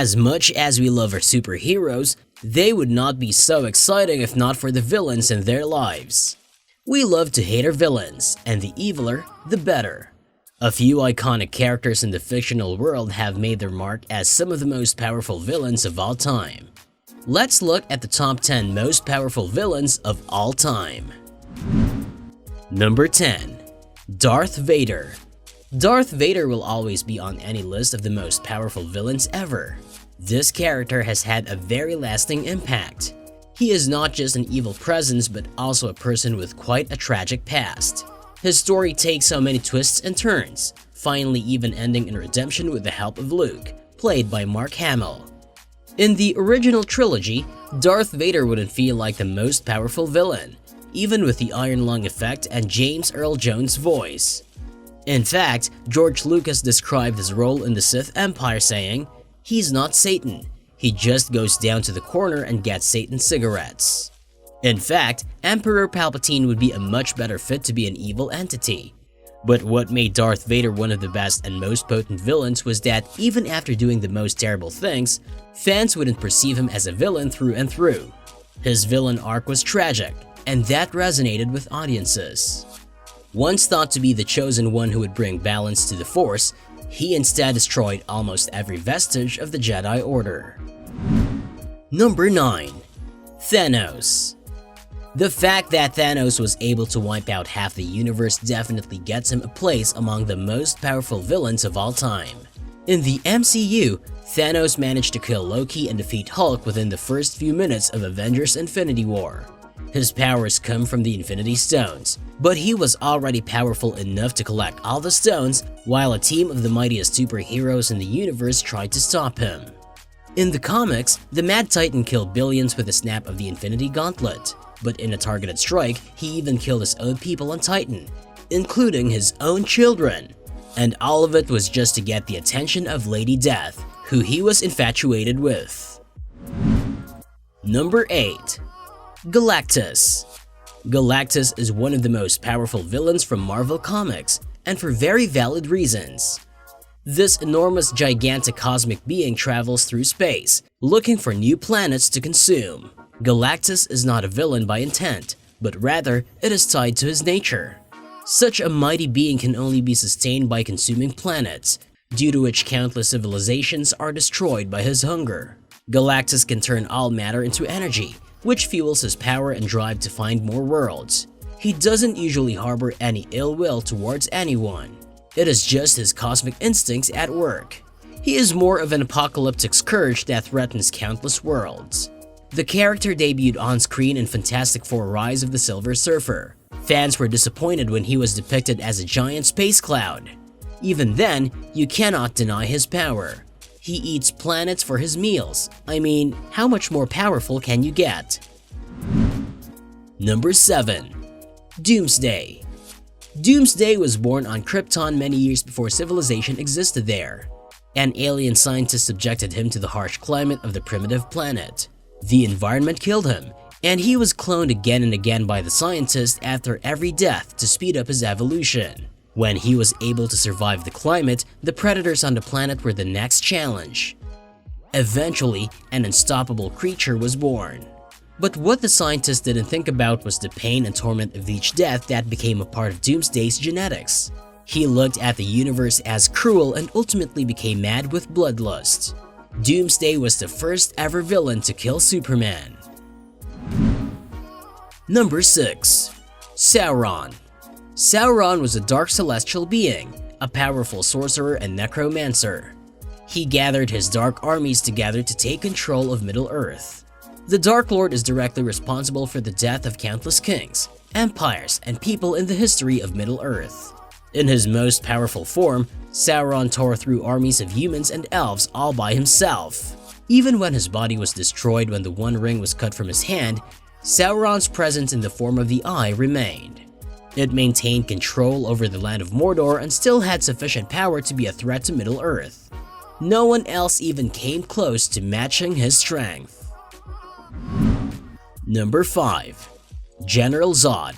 As much as we love our superheroes, they would not be so exciting if not for the villains in their lives. We love to hate our villains, and the eviler, the better. A few iconic characters in the fictional world have made their mark as some of the most powerful villains of all time. Let's look at the top 10 most powerful villains of all time. Number 10. Darth Vader. Darth Vader will always be on any list of the most powerful villains ever. This character has had a very lasting impact. He is not just an evil presence but also a person with quite a tragic past. His story takes so many twists and turns, finally even ending in redemption with the help of Luke, played by Mark Hamill. In the original trilogy, Darth Vader wouldn't feel like the most powerful villain, even with the Iron Lung effect and James Earl Jones' voice. In fact, George Lucas described his role in the Sith Empire saying, "He's not Satan, he just goes down to the corner and gets Satan cigarettes." In fact, Emperor Palpatine would be a much better fit to be an evil entity. But what made Darth Vader one of the best and most potent villains was that even after doing the most terrible things, fans wouldn't perceive him as a villain through and through. His villain arc was tragic, and that resonated with audiences. Once thought to be the chosen one who would bring balance to the Force, he instead destroyed almost every vestige of the Jedi Order. Number 9. Thanos. The fact that Thanos was able to wipe out half the universe definitely gets him a place among the most powerful villains of all time. In the MCU, Thanos managed to kill Loki and defeat Hulk within the first few minutes of Avengers Infinity War. His powers come from the Infinity Stones, but he was already powerful enough to collect all the stones while a team of the mightiest superheroes in the universe tried to stop him. In the comics, the Mad Titan killed billions with a snap of the Infinity Gauntlet, but in a targeted strike, he even killed his own people on Titan, including his own children. And all of it was just to get the attention of Lady Death, who he was infatuated with. Number 8. Galactus. Galactus is one of the most powerful villains from Marvel Comics, and for very valid reasons. This enormous, gigantic cosmic being travels through space, looking for new planets to consume. Galactus is not a villain by intent, but rather it is tied to his nature. Such a mighty being can only be sustained by consuming planets, due to which countless civilizations are destroyed by his hunger. Galactus can turn all matter into energy, which fuels his power and drive to find more worlds. He doesn't usually harbor any ill will towards anyone. It is just his cosmic instincts at work. He is more of an apocalyptic scourge that threatens countless worlds. The character debuted on screen in Fantastic Four: Rise of the Silver Surfer. Fans were disappointed when he was depicted as a giant space cloud. Even then, you cannot deny his power. He eats planets for his meals. I mean, how much more powerful can you get? Number 7. Doomsday. Doomsday was born on Krypton many years before civilization existed there. An alien scientist subjected him to the harsh climate of the primitive planet. The environment killed him, and he was cloned again and again by the scientist after every death to speed up his evolution. When he was able to survive the climate, the predators on the planet were the next challenge. Eventually, an unstoppable creature was born. But what the scientist didn't think about was the pain and torment of each death that became a part of Doomsday's genetics. He looked at the universe as cruel and ultimately became mad with bloodlust. Doomsday was the first ever villain to kill Superman. Number 6. Sauron. Sauron was a dark celestial being, a powerful sorcerer and necromancer. He gathered his dark armies together to take control of Middle-earth. The Dark Lord is directly responsible for the death of countless kings, empires, and people in the history of Middle-earth. In his most powerful form, Sauron tore through armies of humans and elves all by himself. Even when his body was destroyed when the One Ring was cut from his hand, Sauron's presence in the form of the Eye remained. It maintained control over the land of Mordor and still had sufficient power to be a threat to Middle-earth. No one else even came close to matching his strength. Number 5. General Zod.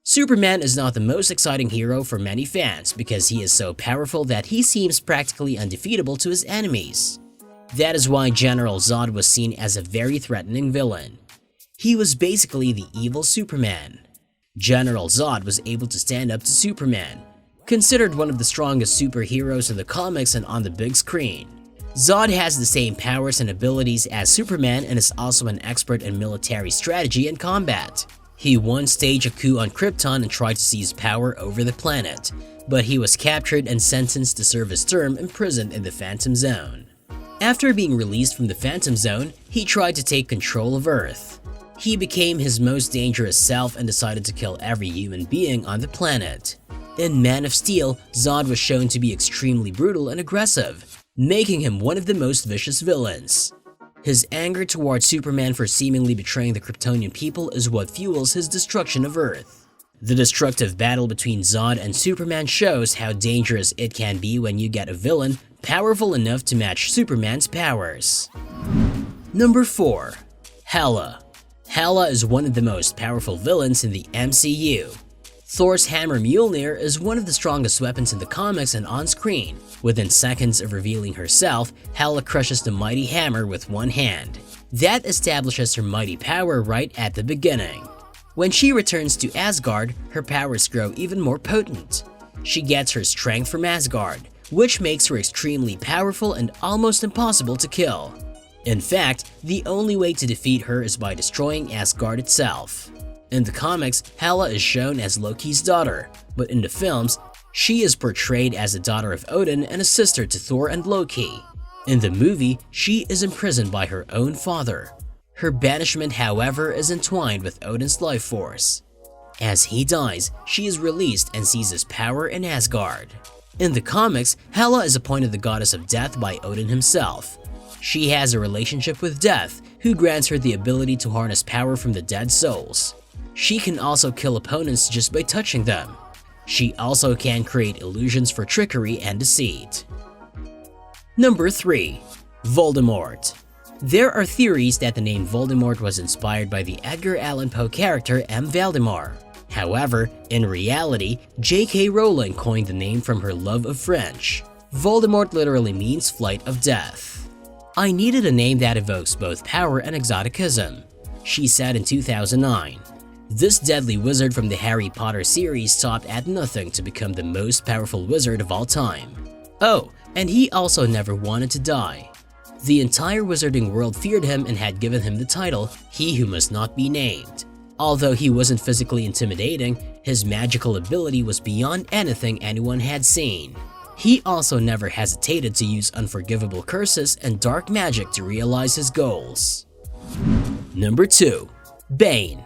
Superman is not the most exciting hero for many fans because he is so powerful that he seems practically undefeatable to his enemies. That is why General Zod was seen as a very threatening villain. He was basically the evil Superman. General Zod was able to stand up to Superman, considered one of the strongest superheroes in the comics and on the big screen. Zod has the same powers and abilities as Superman and is also an expert in military strategy and combat. He once staged a coup on Krypton and tried to seize power over the planet, but he was captured and sentenced to serve his term imprisoned in the Phantom Zone. After being released from the Phantom Zone, he tried to take control of Earth. He became his most dangerous self and decided to kill every human being on the planet. In Man of Steel, Zod was shown to be extremely brutal and aggressive, making him one of the most vicious villains. His anger towards Superman for seemingly betraying the Kryptonian people is what fuels his destruction of Earth. The destructive battle between Zod and Superman shows how dangerous it can be when you get a villain powerful enough to match Superman's powers. Number 4. Hela. Hela is one of the most powerful villains in the MCU. Thor's hammer Mjolnir is one of the strongest weapons in the comics and on screen. Within seconds of revealing herself, Hela crushes the mighty hammer with one hand. That establishes her mighty power right at the beginning. When she returns to Asgard, her powers grow even more potent. She gets her strength from Asgard, which makes her extremely powerful and almost impossible to kill. In fact, the only way to defeat her is by destroying Asgard itself. In the comics, Hela is shown as Loki's daughter, but in the films, she is portrayed as the daughter of Odin and a sister to Thor and Loki. In the movie, she is imprisoned by her own father. Her banishment, however, is entwined with Odin's life force. As he dies, she is released and seizes power in Asgard. In the comics, Hela is appointed the goddess of death by Odin himself. She has a relationship with Death, who grants her the ability to harness power from the dead souls. She can also kill opponents just by touching them. She also can create illusions for trickery and deceit. Number 3. Voldemort. There are theories that the name Voldemort was inspired by the Edgar Allan Poe character M. Valdemar. However, in reality, J.K. Rowling coined the name from her love of French. Voldemort literally means flight of death. I needed a name that evokes both power and exoticism, she said in 2009. This deadly wizard from the Harry Potter series stopped at nothing to become the most powerful wizard of all time. Oh, and he also never wanted to die. The entire wizarding world feared him and had given him the title, He Who Must Not Be Named. Although he wasn't physically intimidating, his magical ability was beyond anything anyone had seen. He also never hesitated to use unforgivable curses and dark magic to realize his goals. Number 2. Bane.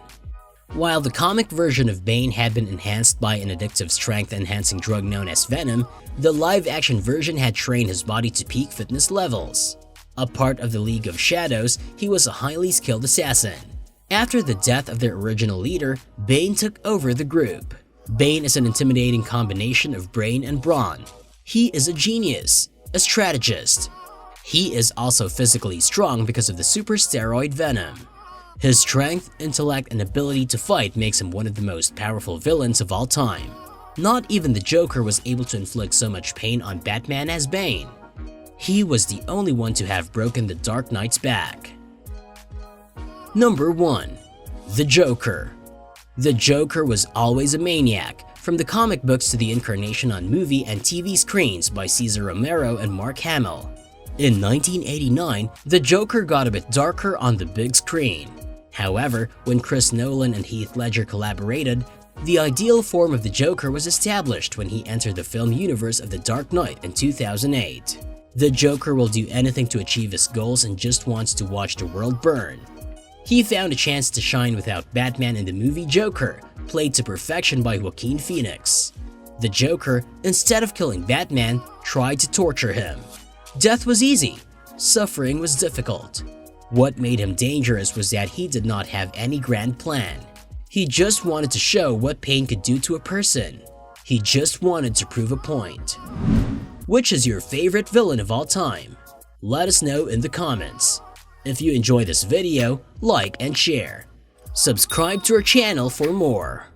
While the comic version of Bane had been enhanced by an addictive strength-enhancing drug known as Venom, the live-action version had trained his body to peak fitness levels. A part of the League of Shadows, he was a highly skilled assassin. After the death of their original leader, Bane took over the group. Bane is an intimidating combination of brain and brawn. He is a genius, a strategist. He is also physically strong because of the super steroid Venom. His strength, intellect, and ability to fight makes him one of the most powerful villains of all time. Not even the Joker was able to inflict so much pain on Batman as Bane. He was the only one to have broken the Dark Knight's back. Number 1. The Joker. The Joker was always a maniac, from the comic books to the incarnation on movie and TV screens by Cesar Romero and Mark Hamill. In 1989, the Joker got a bit darker on the big screen. However, when Chris Nolan and Heath Ledger collaborated, the ideal form of the Joker was established when he entered the film universe of The Dark Knight in 2008. The Joker will do anything to achieve his goals and just wants to watch the world burn. He found a chance to shine without Batman in the movie Joker, played to perfection by Joaquin Phoenix. The Joker, instead of killing Batman, tried to torture him. Death was easy, suffering was difficult. What made him dangerous was that he did not have any grand plan. He just wanted to show what pain could do to a person. He just wanted to prove a point. Which is your favorite villain of all time? Let us know in the comments. If you enjoy this video, like and share. Subscribe to our channel for more.